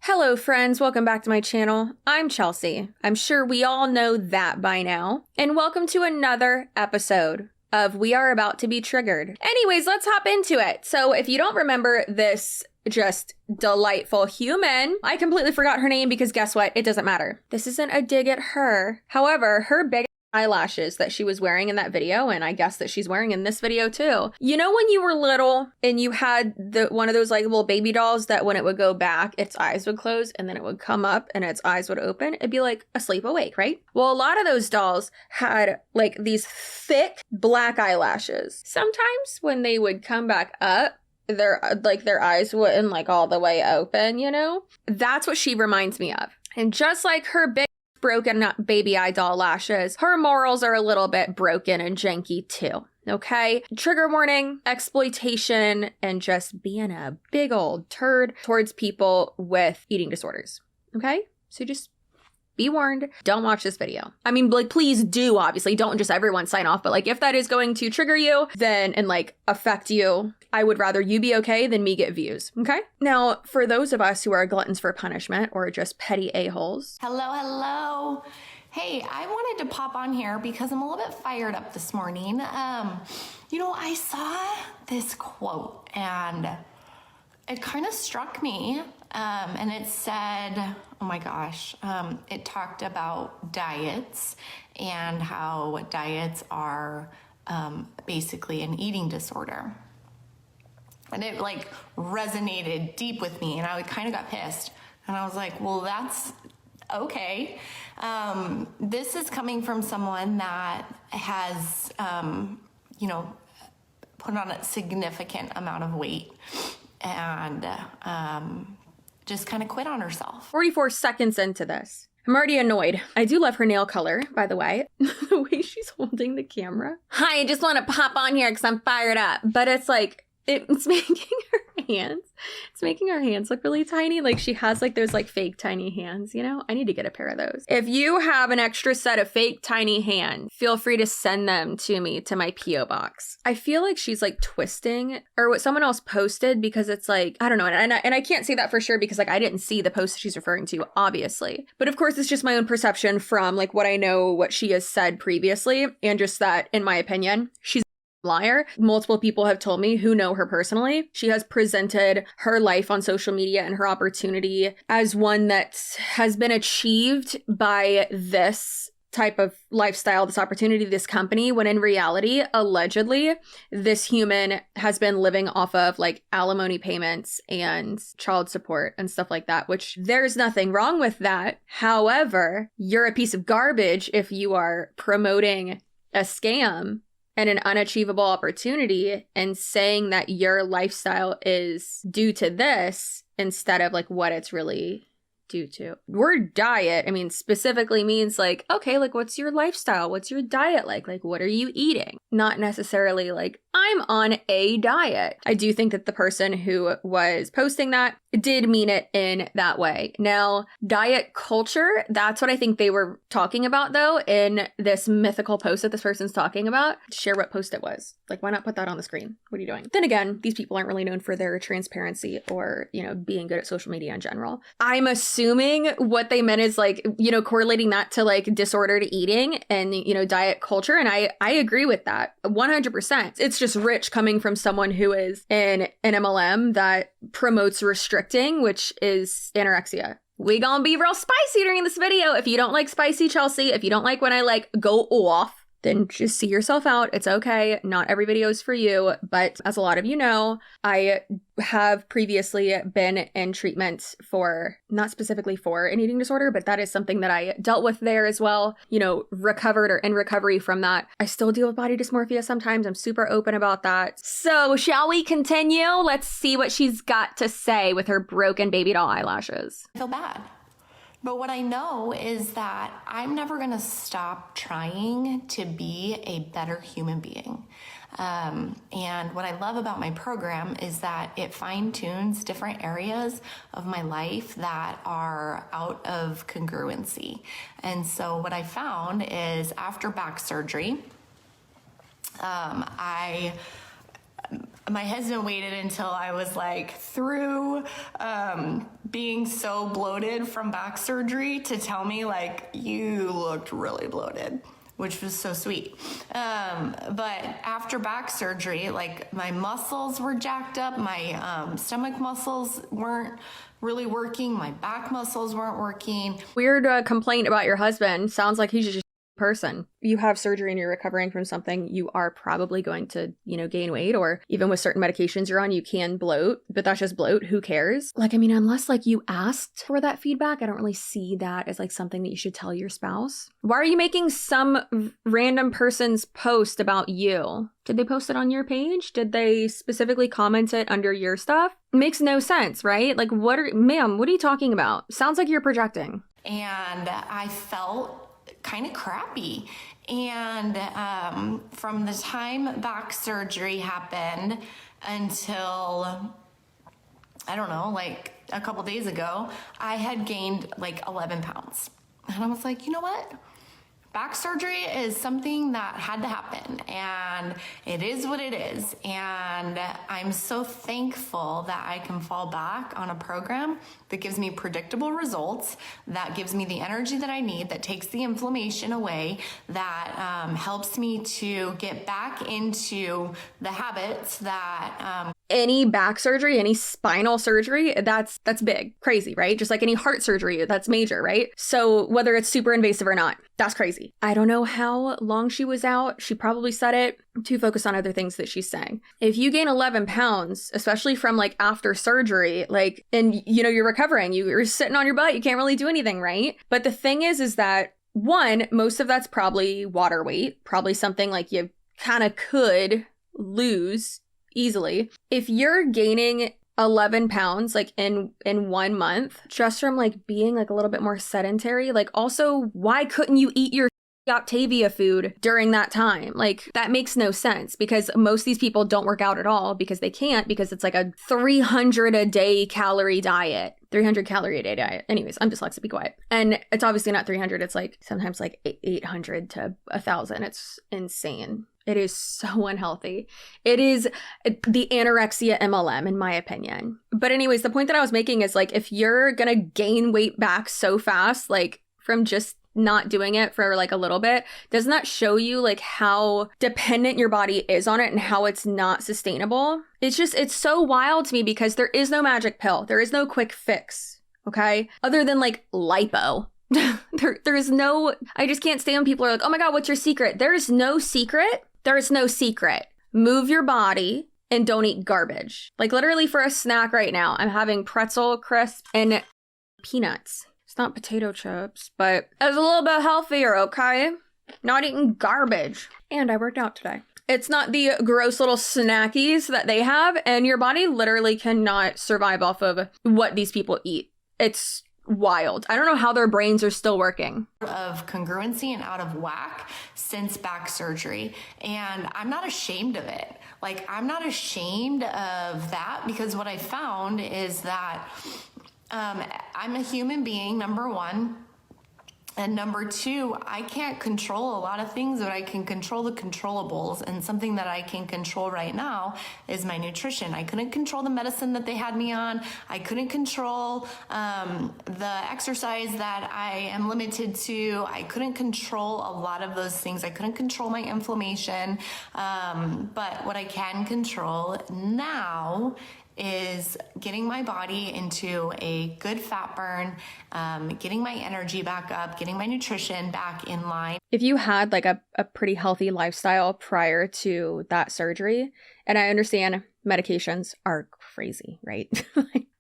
Hello friends, welcome back to my channel. I'm Chelsea. I'm sure we all know that by now. And welcome to another episode of We Are About to Be Triggered. Anyways, let's hop into it. So if you don't remember this just delightful human, I completely forgot her name because guess what? It doesn't matter. This isn't a dig at her. However, her big eyelashes that she was wearing in that video, and I guess that she's wearing in this video too. You know when you were little and you had one of those like little baby dolls that when it would go back, its eyes would close and then it would come up and its eyes would open? It'd be like asleep awake, right? Well, a lot of those dolls had like these thick black eyelashes. Sometimes when they would come back up, their eyes wouldn't like all the way open, you know? That's what she reminds me of. And just like her big broken baby eye doll lashes, her morals are a little bit broken and janky too. Okay? Trigger warning, exploitation, and just being a big old turd towards people with eating disorders. Okay? So just be warned, don't watch this video. I mean, like, please do, obviously. Don't just everyone sign off. But like, if that is going to trigger you, then, and like affect you, I would rather you be okay than me get views. Okay? Now, for those of us who are gluttons for punishment or just petty a-holes. Hello. Hey, I wanted to pop on here because I'm a little bit fired up this morning. I saw this quote and it kind of struck me. And it said, oh my gosh, it talked about diets and how diets are basically an eating disorder. And it like resonated deep with me and I kind of got pissed. And I was like, well, that's okay. This is coming from someone that has, put on a significant amount of weight and just kind of quit on herself. 44 seconds into this. I'm already annoyed. I do love her nail color, by the way. The way she's holding the camera. Hi, I just want to pop on here because I'm fired up. But it's like, it's making her hands look really tiny. Like she has like those like fake tiny hands, you know? I need to get a pair of those. If you have an extra set of fake tiny hands, feel free to send them to me to my P.O. box. I feel like she's like twisting or what someone else posted because it's like, I don't know. And I can't say that for sure because like I didn't see the post she's referring to, obviously. But of course, it's just my own perception from like what I know, what she has said previously. And just that, in my opinion, she's liar. Multiple people have told me who know her personally. She has presented her life on social media and her opportunity as one that has been achieved by this type of lifestyle, this opportunity, this company, when in reality, allegedly, this human has been living off of like alimony payments and child support and stuff like that, which there's nothing wrong with that. However, you're a piece of garbage if you are promoting a scam and an unachievable opportunity and saying that your lifestyle is due to this instead of like what it's really due to. Word diet, I mean, specifically means like, okay, like what's your lifestyle? What's your diet like? Like, what are you eating? Not necessarily like, I'm on a diet. I do think that the person who was posting that did mean it in that way. Now, diet culture, that's what I think they were talking about though in this mythical post that this person's talking about. Share what post it was. Like, why not put that on the screen? What are you doing? Then again, these people aren't really known for their transparency or, being good at social media in general. I'm assuming what they meant is like, correlating that to like disordered eating and, diet culture. And I agree with that 100%. It's just rich coming from someone who is in an MLM that promotes restricting, which is anorexia. We gonna be real spicy during this video. If you don't like spicy, Chelsea, if you don't like when I like go off, then just see yourself out. It's okay. Not every video is for you. But as a lot of you know, I have previously been in treatment for, not specifically for an eating disorder, but that is something that I dealt with there as well. Recovered or in recovery from that. I still deal with body dysmorphia sometimes. I'm super open about that. So shall we continue? Let's see what she's got to say with her broken baby doll eyelashes. I feel bad. But what I know is that I'm never going to stop trying to be a better human being. And what I love about my program is that it fine-tunes different areas of my life that are out of congruency. And so what I found is after back surgery, my husband waited until I was like through being so bloated from back surgery to tell me like, you looked really bloated, which was so sweet. But after back surgery, like my muscles were jacked up. My stomach muscles weren't really working. My back muscles weren't working. Weird complaint about your husband. Sounds like he's just a person. You have surgery and you're recovering from something, you are probably going to, gain weight, or even with certain medications you're on, you can bloat, but that's just bloat. Who cares? Like, I mean, unless like you asked for that feedback, I don't really see that as like something that you should tell your spouse. Why are you making some random person's post about you? Did they post it on your page? Did they specifically comment it under your stuff? Makes no sense, right? Like, ma'am, what are you talking about? Sounds like you're projecting. And I felt kind of crappy. And from the time back surgery happened until, I don't know, like a couple days ago, I had gained like 11 pounds. And I was like, you know what? Back surgery is something that had to happen, and it is what it is. And I'm so thankful that I can fall back on a program that gives me predictable results, that gives me the energy that I need, that takes the inflammation away, that helps me to get back into the habits that any back surgery, any spinal surgery, that's big, crazy, right? Just like any heart surgery, that's major, right? So whether it's super invasive or not, that's crazy. I don't know how long she was out. She probably said it to focus on other things that she's saying. If you gain 11 pounds, especially from like after surgery, like, and you're recovering, you're sitting on your butt, you can't really do anything, right? But the thing is that one, most of that's probably water weight, probably something like you kind of could lose easily. If you're gaining 11 pounds like in 1 month just from like being like a little bit more sedentary, like also why couldn't you eat your Optavia food during that time? Like that makes no sense, because most of these people don't work out at all because they can't, because it's like a 300 a day calorie diet. 300 calorie a day diet. Anyways, I'm dyslexic, be quiet. And it's obviously not 300. It's like sometimes like 800 to 1,000. It's insane. It is so unhealthy. It is the anorexia MLM, in my opinion. But anyways, the point that I was making is like, if you're going to gain weight back so fast, like from just not doing it for like a little bit, doesn't that show you like how dependent your body is on it and how it's not sustainable? It's so wild to me, because there is no magic pill. There is no quick fix, okay? Other than like lipo. There is no, I just can't stand when people are like, oh my God, what's your secret? There is no secret. There is no secret. Move your body and don't eat garbage. Like literally for a snack right now, I'm having pretzel crisp and peanuts. It's not potato chips, but it's a little bit healthier, okay? Not eating garbage. And I worked out today. It's not the gross little snackies that they have, and your body literally cannot survive off of what these people eat. It's wild. I don't know how their brains are still working. Of congruency and out of whack since back surgery. And I'm not ashamed of it. Like, I'm not ashamed of that, because what I found is that I'm a human being, number one. And number two, I can't control a lot of things, but I can control the controllables. And something that I can control right now is my nutrition. I couldn't control the medicine that they had me on. I couldn't control the exercise that I am limited to. I couldn't control a lot of those things. I couldn't control my inflammation. But what I can control now is getting my body into a good fat burn, getting my energy back up, getting my nutrition back in line. If you had like a pretty healthy lifestyle prior to that surgery, and I understand medications are crazy, right?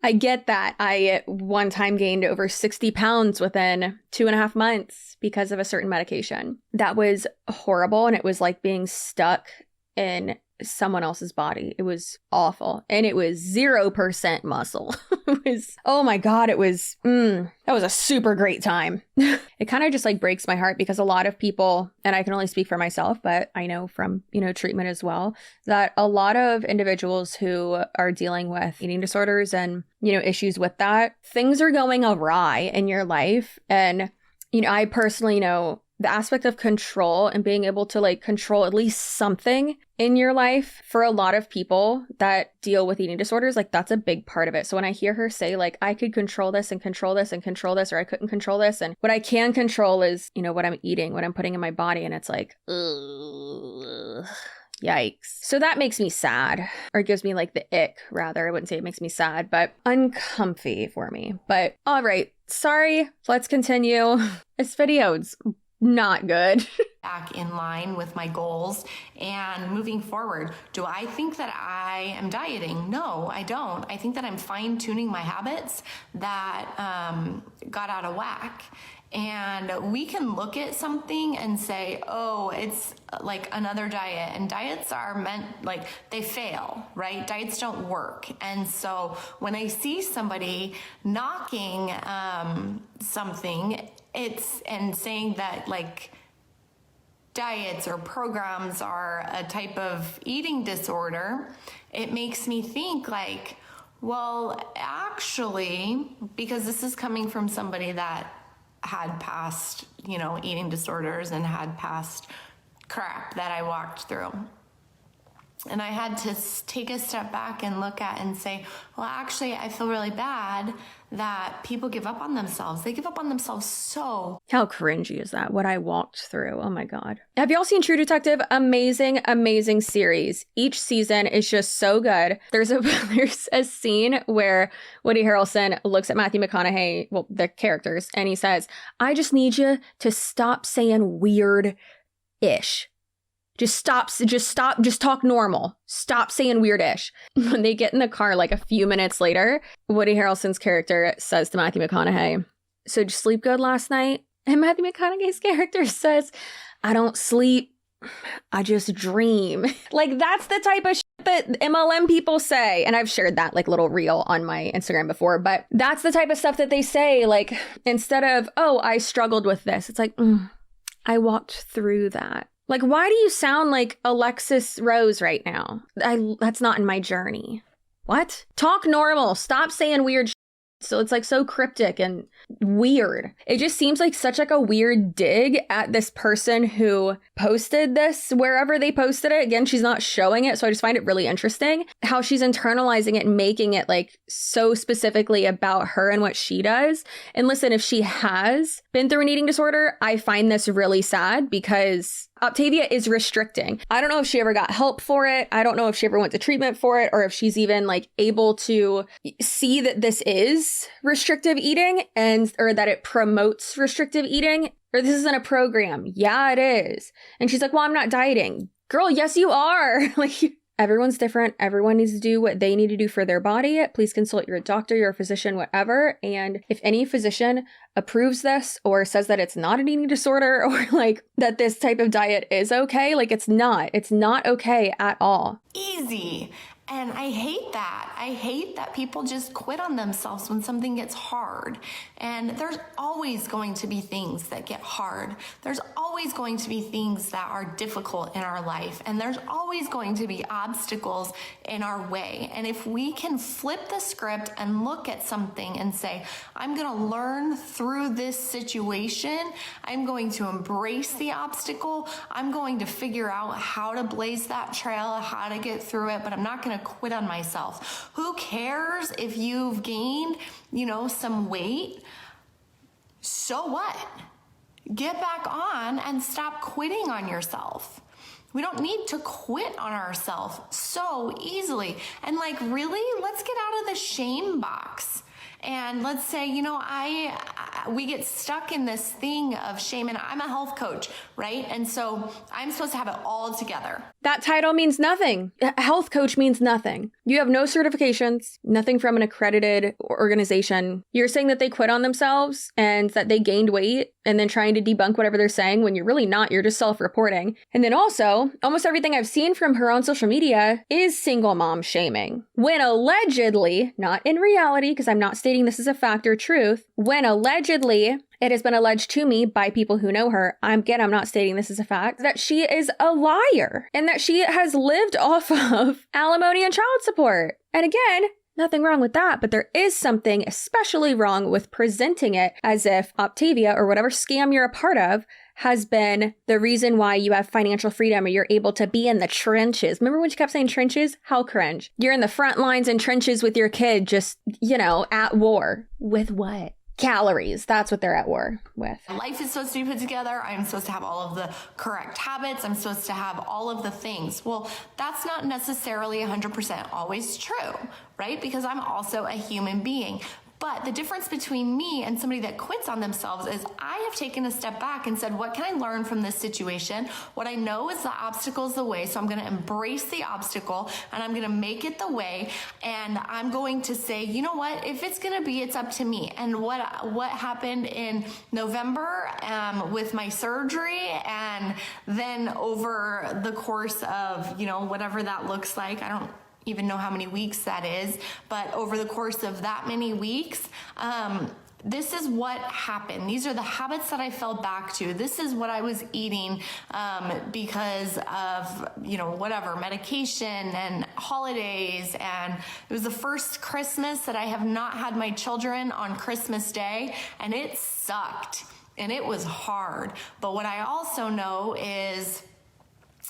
I get that. I one time gained over 60 pounds within 2.5 months because of a certain medication. That was horrible, and it was like being stuck in someone else's body. It was awful. And it was 0% muscle. It was, oh my God, it was, that was a super great time. It kind of just like breaks my heart, because a lot of people, and I can only speak for myself, but I know from, treatment as well, that a lot of individuals who are dealing with eating disorders and, issues with that, things are going awry in your life. And, I personally know the aspect of control and being able to like control at least something in your life, for a lot of people that deal with eating disorders, like that's a big part of it. So when I hear her say like, I could control this and control this and control this, or I couldn't control this, and what I can control is, you know, what I'm eating, what I'm putting in my body, and it's like, ugh. Yikes. So that makes me sad, or gives me like the ick, rather. I wouldn't say it makes me sad, but uncomfy for me. But all right, sorry, let's continue. This video's not good. Back in line with my goals and moving forward. Do I think that I am dieting? No, I don't. I think that I'm fine-tuning my habits that got out of whack. And we can look at something and say, oh, it's like another diet. And diets are meant, like, they fail, right? Diets don't work. And so when I see somebody knocking something, and saying that, like, diets or programs are a type of eating disorder, it makes me think like, well, actually, because this is coming from somebody that had past, you know, eating disorders and had past crap that I walked through. And I had to take a step back and look at and say, well, actually, I feel really bad that people give up on themselves. They give up on themselves so. How cringy is that? What I walked through. Oh my God. Have y'all seen True Detective? Amazing, amazing series. Each season is just so good. There's a scene where Woody Harrelson looks at Matthew McConaughey, well, the characters, and he says, I just need you to stop saying weird-ish. Just talk normal. Stop saying weird-ish. When they get in the car, like a few minutes later, Woody Harrelson's character says to Matthew McConaughey, so did you sleep good last night? And Matthew McConaughey's character says, I don't sleep, I just dream. Like, that's the type of shit that MLM people say. And I've shared that like little reel on my Instagram before, but that's the type of stuff that they say. Like, instead of, oh, I struggled with this, it's like, I walked through that. Like, why do you sound like Alexis Rose right now? That's not in my journey. What? Talk normal. Stop saying weird shit. So it's like so cryptic and weird. It just seems like such like a weird dig at this person who posted this wherever they posted it. Again, she's not showing it, so I just find it really interesting how she's internalizing it and making it like so specifically about her and what she does. And listen, if she has been through an eating disorder, I find this really sad because Optavia is restricting. I don't know if she ever got help for it. I don't know if she ever went to treatment for it, or if she's even like able to see that this is restrictive eating or that it promotes restrictive eating, or this isn't a program. Yeah, it is. And she's like, well, I'm not dieting. Girl, yes, you are. Like, everyone's different. Everyone needs to do what they need to do for their body. Please consult your doctor, your physician, whatever. And if any physician approves this or says that it's not an eating disorder, or like that this type of diet is okay, like it's not okay at all. Easy. And I hate that. I hate that people just quit on themselves when something gets hard. And there's always going to be things that get hard. There's always going to be things that are difficult in our life. And there's always going to be obstacles in our way. And if we can flip the script and look at something and say, I'm going to learn through this situation. I'm going to embrace the obstacle. I'm going to figure out how to blaze that trail, how to get through it, but I'm not going to quit on myself. Who cares if you've gained, some weight? So what? Get back on and stop quitting on yourself. We don't need to quit on ourselves so easily. And like, really, let's get out of the shame box. And let's say, we get stuck in this thing of shame, and I'm a health coach, right? And so I'm supposed to have it all together. That title means nothing. Health coach means nothing. You have no certifications, nothing from an accredited organization. You're saying that they quit on themselves and that they gained weight and then trying to debunk whatever they're saying when you're really not. You're just self-reporting. And then also, almost everything I've seen from her on social media is single mom shaming. When allegedly, not in reality, because I'm not stating this is a fact or truth, when allegedly it has been alleged to me by people who know her, I'm not stating this as a fact, that she is a liar and that she has lived off of alimony and child support. And again, nothing wrong with that, but there is something especially wrong with presenting it as if Optavia or whatever scam you're a part of has been the reason why you have financial freedom or you're able to be in the trenches. Remember when she kept saying trenches? How cringe. You're in the front lines and trenches with your kid, just, at war. With what? Calories. That's what they're at war with. Life is supposed to be put together. I'm supposed to have all of the correct habits. I'm supposed to have all of the things. Well, that's not necessarily 100% always true, right? Because I'm also a human being. But the difference between me and somebody that quits on themselves is I have taken a step back and said, what can I learn from this situation? What I know is the obstacle is the way, so I'm going to embrace the obstacle and I'm going to make it the way. And I'm going to say, you know what? If it's going to be, it's up to me. And what happened in November with my surgery, and then over the course of, whatever that looks like, I don't even know how many weeks that is, but over the course of that many weeks, this is what happened. These are the habits that I fell back to. This is what I was eating because of, whatever, medication and holidays. And it was the first Christmas that I have not had my children on Christmas Day, and it sucked and it was hard. But what I also know is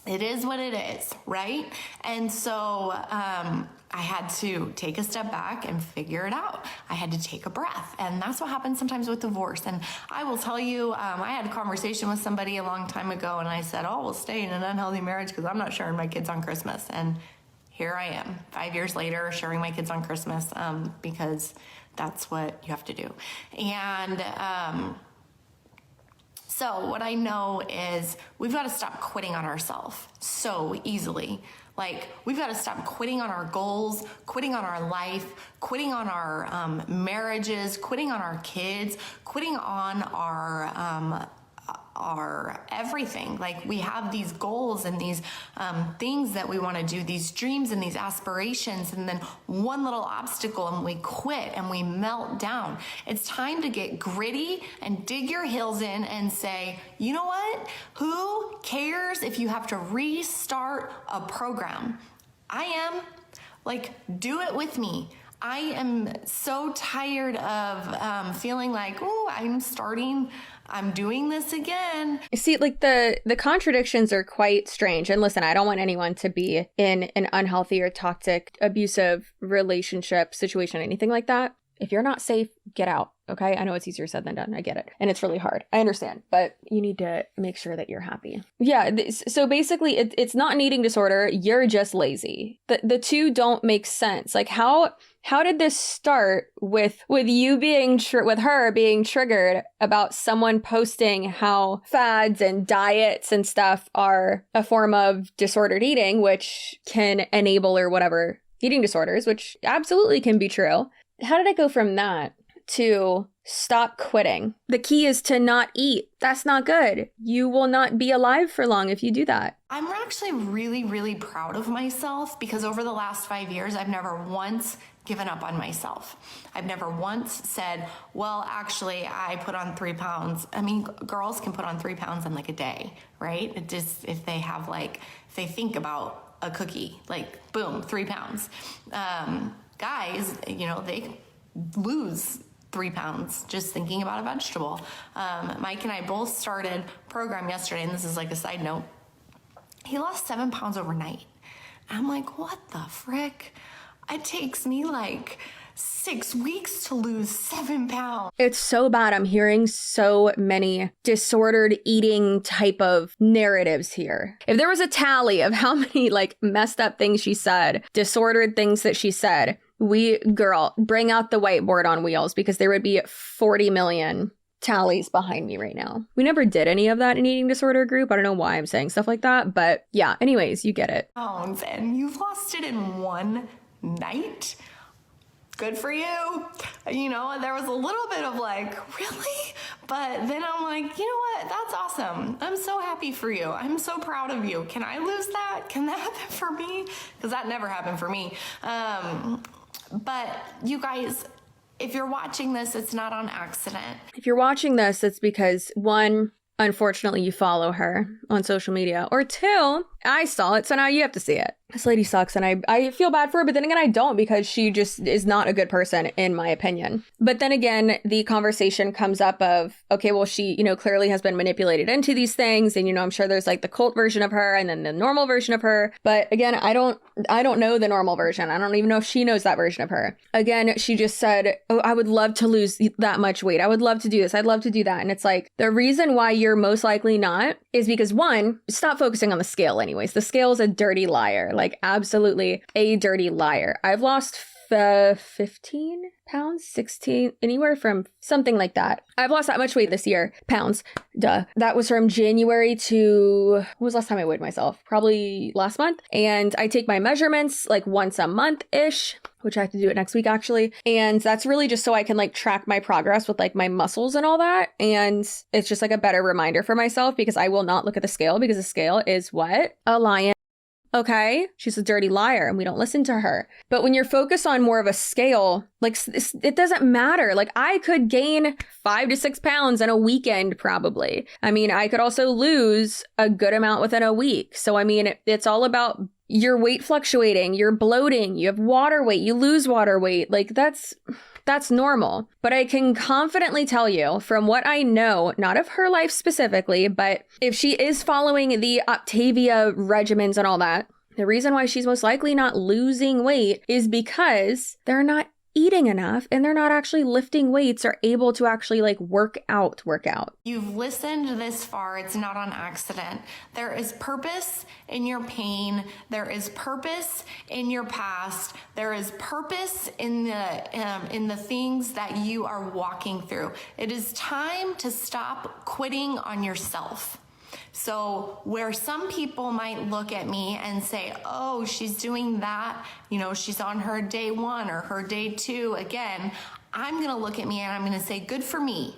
it is what it is, right? And so I had to take a step back and figure it out. I had to take a breath. And that's what happens sometimes with divorce. And I will tell you, I had a conversation with somebody a long time ago, and I said, we'll stay in an unhealthy marriage because I'm not sharing my kids on Christmas. And here I am, 5 years later, sharing my kids on Christmas because that's what you have to do. And so what I know is we've got to stop quitting on ourselves so easily. Like, we've got to stop quitting on our goals, quitting on our life, quitting on our marriages, quitting on our kids, quitting on our everything. Like, we have these goals and these things that we want to do, these dreams and these aspirations, and then one little obstacle and we quit and we melt down. It's time to get gritty and dig your heels in and say, you know what? Who cares if you have to restart a program? I am. Like, do it with me. I am so tired of feeling like, I'm doing this again. See, like the contradictions are quite strange. And listen, I don't want anyone to be in an unhealthy or toxic, abusive relationship situation, anything like that. If you're not safe, get out. Okay. I know it's easier said than done. I get it. And it's really hard. I understand, but you need to make sure that you're happy. Yeah. So basically it's not an eating disorder. You're just lazy. The two don't make sense. Like how did this start with you being, with her being triggered about someone posting how fads and diets and stuff are a form of disordered eating, which can enable or whatever eating disorders, which absolutely can be true. How did it go from that to stop quitting? The key is to not eat. That's not good. You will not be alive for long if you do that. I'm actually really, really proud of myself because over the last 5 years, I've never once given up on myself. I've never once said, well, actually, I put on 3 pounds. I mean, girls can put on 3 pounds in like a day, right? It just, if they have if they think about a cookie, like boom, 3 pounds. Guys, they lose 3 pounds just thinking about a vegetable. Mike and I both started a program yesterday, and this is like a side note. He lost 7 pounds overnight. I'm like, what the frick? It takes me like 6 weeks to lose 7 pounds. It's so bad. I'm hearing so many disordered eating type of narratives here. If there was a tally of how many messed up things she said, disordered things that she said, girl, bring out the whiteboard on wheels because there would be 40 million tallies behind me right now. We never did any of that in eating disorder group. I don't know why I'm saying stuff like that, but yeah, anyways, you get it. And you've lost it in one night. Good for you. There was a little bit of really? But then I'm like, you know what? That's awesome. I'm so happy for you. I'm so proud of you. Can I lose that? Can that happen for me? Because that never happened for me. But you guys, if you're watching this, it's not on accident. If you're watching this, it's because one, unfortunately, you follow her on social media, or two, I saw it, so now you have to see it. This lady sucks, and I feel bad for her, but then again, I don't, because she just is not a good person, in my opinion. But then again, the conversation comes up of, okay, well, she, clearly has been manipulated into these things, and, I'm sure there's like the cult version of her and then the normal version of her. But again, I don't know the normal version. I don't even know if she knows that version of her. Again, she just said, oh, I would love to lose that much weight. I would love to do this. I'd love to do that. And it's like, the reason why you're most likely not is because, one, stop focusing on the scale anyways. The scale is a dirty liar. Like, absolutely a dirty liar. I've lost 15 pounds, 16, anywhere from something like that. I've lost that much weight this year. Pounds. Duh. That was from January to, when was the last time I weighed myself? Probably last month. And I take my measurements like once a month-ish, which I have to do it next week actually. And that's really just so I can like track my progress with like my muscles and all that. And it's just like a better reminder for myself, because I will not look at the scale, because the scale is what? A lion. Okay, she's a dirty liar and we don't listen to her. But when you're focused on more of a scale, like it doesn't matter. Like I could gain 5 to 6 pounds in a weekend probably. I mean, I could also lose a good amount within a week. So I mean, it's all about your weight fluctuating, you're bloating, you have water weight, you lose water weight. Like that's normal. But I can confidently tell you from what I know, not of her life specifically, but if she is following the Optavia regimens and all that, the reason why she's most likely not losing weight is because they're not eating enough and they're not actually lifting weights or able to actually like work out. You've listened this far. It's not on accident. There is purpose in your pain. There is purpose in your past. There is purpose in the things that you are walking through. It is time to stop quitting on yourself. So where some people might look at me and say, oh, she's doing that, she's on her day 1 or her day 2 again, I'm going to look at me and I'm going to say, good for me.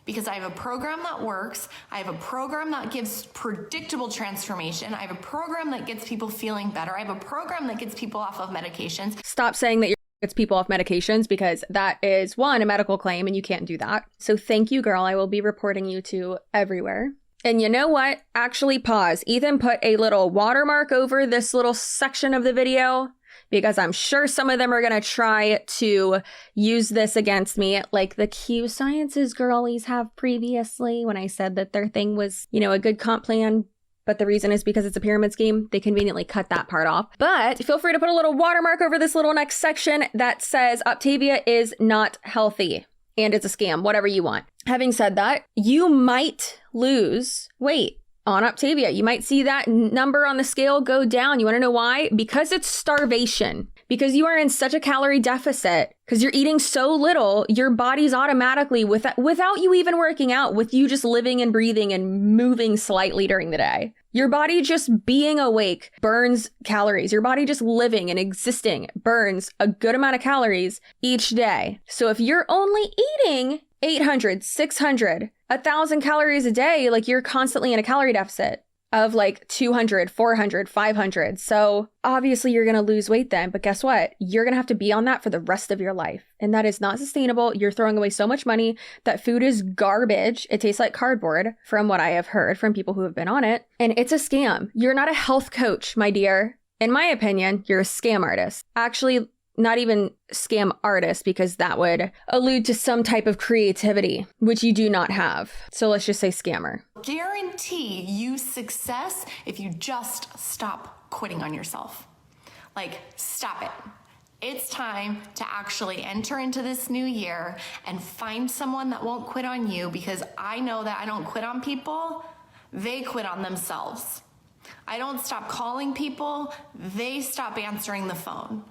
Because I have a program that works. I have a program that gives predictable transformation. I have a program that gets people feeling better. I have a program that gets people off of medications. Stop saying that gets people off medications, because that is, one, a medical claim and you can't do that. So thank you, girl. I will be reporting you to everywhere. And you know what? Actually pause. Ethan put a little watermark over this little section of the video, because I'm sure some of them are going to try to use this against me, like the Q Sciences girlies have previously when I said that their thing was, a good comp plan. But the reason is because it's a pyramid scheme. They conveniently cut that part off. But feel free to put a little watermark over this little next section that says Optavia is not healthy and it's a scam, whatever you want. Having said that, you might lose weight on Optavia. You might see that number on the scale go down. You want to know why? Because it's starvation. Because you are in such a calorie deficit, because you're eating so little, your body's automatically, without you even working out, with you just living and breathing and moving slightly during the day, your body just being awake burns calories. Your body just living and existing burns a good amount of calories each day. So if you're only eating 800, 600, 1,000 calories a day, like you're constantly in a calorie deficit of like 200, 400, 500. So obviously you're going to lose weight then. But guess what? You're going to have to be on that for the rest of your life. And that is not sustainable. You're throwing away so much money. That food is garbage. It tastes like cardboard, from what I have heard from people who have been on it. And it's a scam. You're not a health coach, my dear. In my opinion, you're a scam artist. Actually, not even scam artist, because that would allude to some type of creativity, which you do not have. So let's just say scammer. Guarantee you success if you just stop quitting on yourself. Like, stop it. It's time to actually enter into this new year and find someone that won't quit on you, because I know that I don't quit on people. They quit on themselves. I don't stop calling people. They stop answering the phone.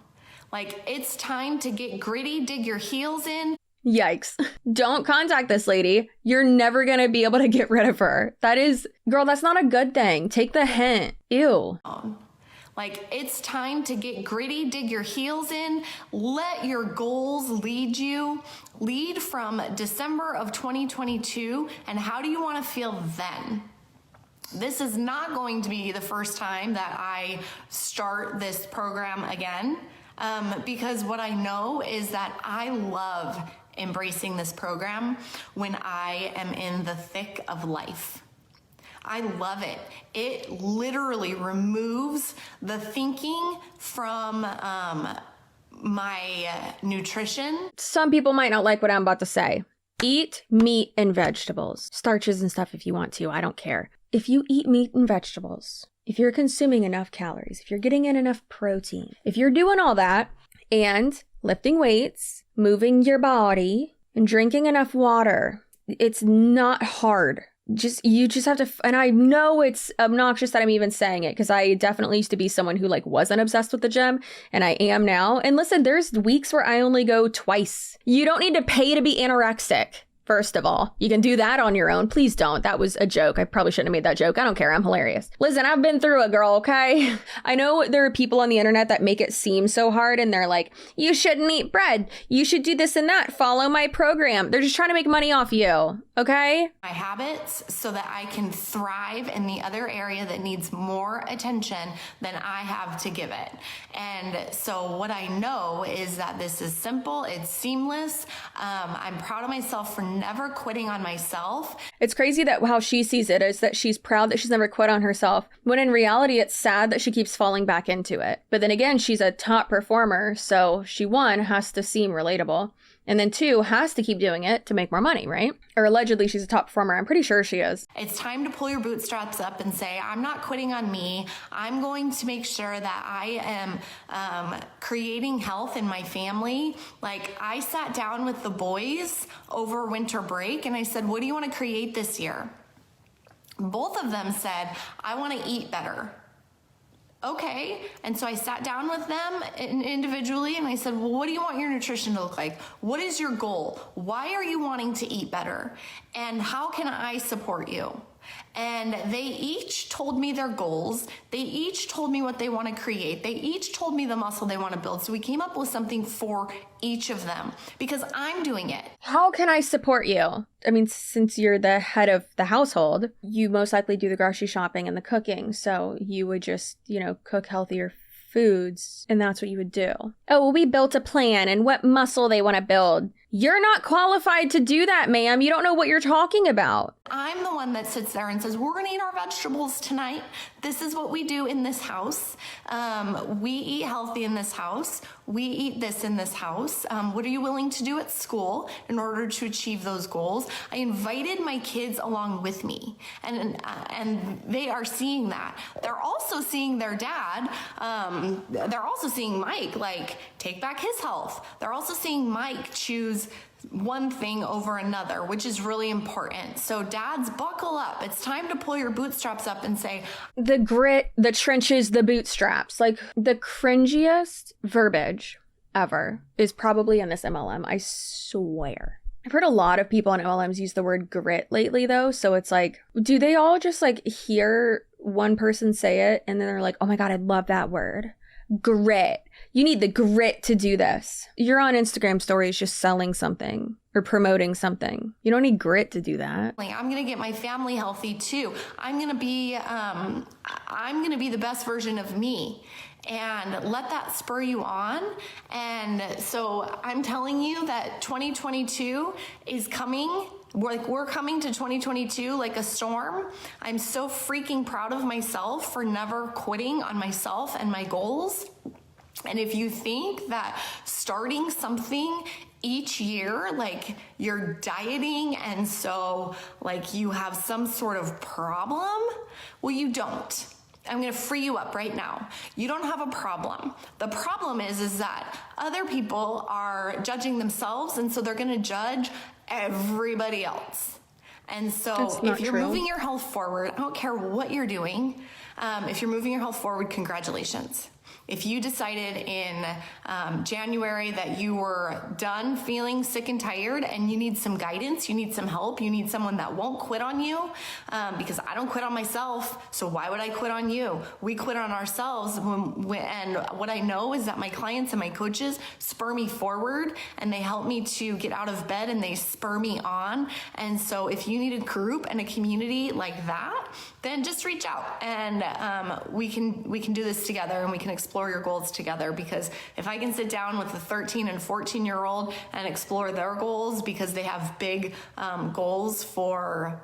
Like, it's time to get gritty, dig your heels in. Yikes. Don't contact this lady. You're never going to be able to get rid of her. That is, girl, that's not a good thing. Take the hint. Ew. Like, it's time to get gritty, dig your heels in. Let your goals lead you. Lead from December of 2022. And how do you want to feel then? This is not going to be the first time that I start this program again. Because what I know is that I love embracing this program when I am in the thick of life. I love it. It literally removes the thinking from my nutrition. Some people might not like what I'm about to say. Eat meat and vegetables. Starches and stuff if you want to. I don't care. If you eat meat and vegetables, if you're consuming enough calories, if you're getting in enough protein, if you're doing all that and lifting weights, moving your body, and drinking enough water, it's not hard. You just have to, and I know it's obnoxious that I'm even saying it because I definitely used to be someone who like wasn't obsessed with the gym, and I am now. And listen, there's weeks where I only go twice. You don't need to pay to be anorexic. First of all, you can do that on your own. Please don't. That was a joke. I probably shouldn't have made that joke. I don't care. I'm hilarious. Listen, I've been through it, girl, okay? I know there are people on the internet that make it seem so hard and they're like, you shouldn't eat bread. You should do this and that. Follow my program. They're just trying to make money off you, okay? My habits so that I can thrive in the other area that needs more attention than I have to give it. And so what I know is that this is simple. It's seamless. I'm proud of myself for never quitting on myself. It's crazy that how she sees it is that she's proud that she's never quit on herself, when in reality, it's sad that she keeps falling back into it. But then again, she's a top performer, so she, one, has to seem relatable, and then two, has to keep doing it to make more money, right? Or allegedly she's a top performer. I'm pretty sure she is. It's time to pull your bootstraps up and say, I'm not quitting on me. I'm going to make sure that I am creating health in my family. Like, I sat down with the boys over winter break and I said, what do you want to create this year? Both of them said, I want to eat better. Okay. And so I sat down with them individually and I said, well, what do you want your nutrition to look like? What is your goal? Why are you wanting to eat better? And how can I support you? And they each told me their goals. They each told me what they want to create. They each told me the muscle they want to build. So we came up with something for each of them because I'm doing it. How can I support you? I mean, since you're the head of the household, you most likely do the grocery shopping and the cooking. So you would just, cook healthier foods, and that's what you would do. Oh, well, we built a plan and what muscle they want to build. You're not qualified to do that, ma'am. You don't know what you're talking about. I'm the one that sits there and says, we're going to eat our vegetables tonight. This is what we do in this house. We eat healthy in this house. We eat this in this house. What are you willing to do at school in order to achieve those goals? I invited my kids along with me, and they are seeing that. They're also seeing their dad. They're also seeing Mike, take back his health. They're also seeing Mike choose one thing over another, which is really important. So dads, buckle up. It's time to pull your bootstraps up and say, the grit, the trenches, the bootstraps. Like, the cringiest verbiage ever is probably in this MLM. I swear. I've heard a lot of people on MLMs use the word grit lately, though. So it's like, do they all just hear one person say it and then they're like, oh my God, I love that word. Grit. You need the grit to do this. You're on Instagram stories just selling something or promoting something. You don't need grit to do that. I'm going to get my family healthy too. I'm going to be the best version of me, and let that spur you on. And so I'm telling you that 2022 is coming. We're coming to 2022 like a storm. I'm so freaking proud of myself for never quitting on myself and my goals. And if you think that starting something each year, you're dieting and so you have some sort of problem, well, you don't. I'm going to free you up right now. You don't have a problem. The problem is that other people are judging themselves, and so they're going to judge everybody else. And so if you're moving your health forward, I don't care what you're doing. If you're moving your health forward, congratulations. If you decided in January that you were done feeling sick and tired and you need some guidance, you need some help, you need someone that won't quit on you, because I don't quit on myself, so why would I quit on you? We quit on ourselves, and what I know is that my clients and my coaches spur me forward, and they help me to get out of bed, and they spur me on. And so if you need a group and a community like that, then just reach out, and we can do this together, and we can explore your goals together. Because if I can sit down with a 13 and 14-year-old and explore their goals because they have big goals for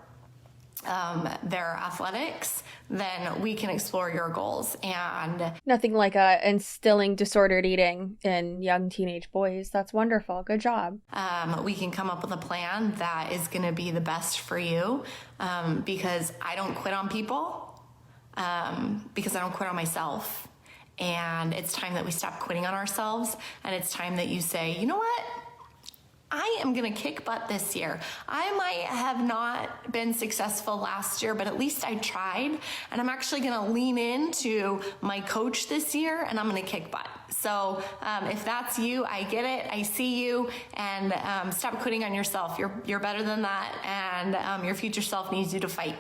their athletics, then we can explore your goals. And nothing like instilling disordered eating in young teenage boys. That's wonderful. Good job. We can come up with a plan that is going to be the best for you, because I don't quit on people, because I don't quit on myself. And it's time that we stop quitting on ourselves. And it's time that you say, you know what? I am going to kick butt this year. I might have not been successful last year, but at least I tried. And I'm actually going to lean into my coach this year, and I'm going to kick butt. So if that's you, I get it. I see you. And stop quitting on yourself. You're better than that. And your future self needs you to fight.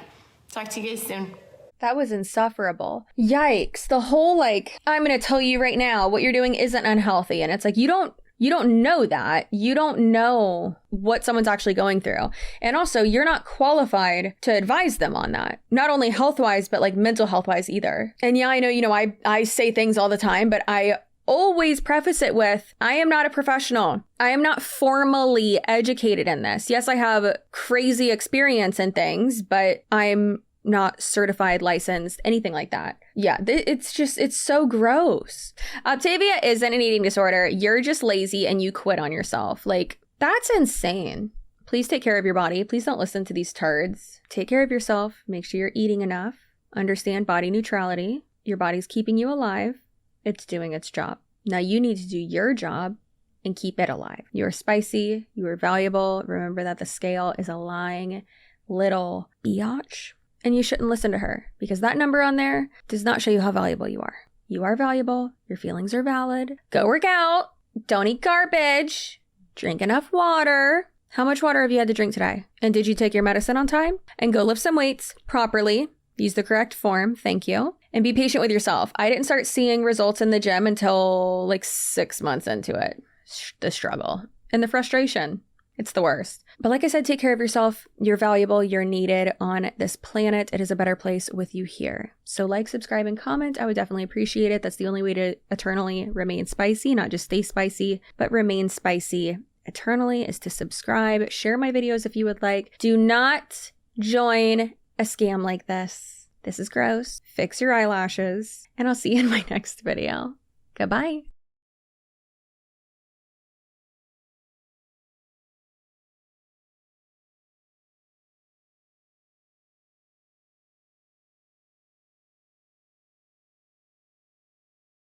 Talk to you guys soon. That was insufferable. Yikes. The whole I'm going to tell you right now what you're doing isn't unhealthy. And it's like, you don't know that. You don't know what someone's actually going through. And also, you're not qualified to advise them on that. Not only health-wise, but mental health-wise either. And yeah, I know, I say things all the time, but I always preface it with, I am not a professional. I am not formally educated in this. Yes, I have crazy experience in things, but I'm not certified, licensed, anything like that. Yeah, it's so gross. Optavia isn't an eating disorder. You're just lazy and you quit on yourself. That's insane. Please take care of your body. Please don't listen to these turds. Take care of yourself. Make sure you're eating enough. Understand body neutrality. Your body's keeping you alive. It's doing its job. Now you need to do your job and keep it alive. You are spicy. You are valuable. Remember that the scale is a lying little biatch. And you shouldn't listen to her, because that number on there does not show you how valuable you are. You are valuable. Your feelings are valid. Go work out. Don't eat garbage. Drink enough water. How much water have you had to drink today? And did you take your medicine on time? And go lift some weights properly. Use the correct form. Thank you. And be patient with yourself. I didn't start seeing results in the gym until 6 months into it. The struggle and the frustration. It's the worst. But like I said, take care of yourself. You're valuable. You're needed on this planet. It is a better place with you here. So subscribe, and comment. I would definitely appreciate it. That's the only way to eternally remain spicy, not just stay spicy, but remain spicy eternally, is to subscribe. Share my videos if you would like. Do not join a scam like this. This is gross. Fix your eyelashes. And I'll see you in my next video. Goodbye.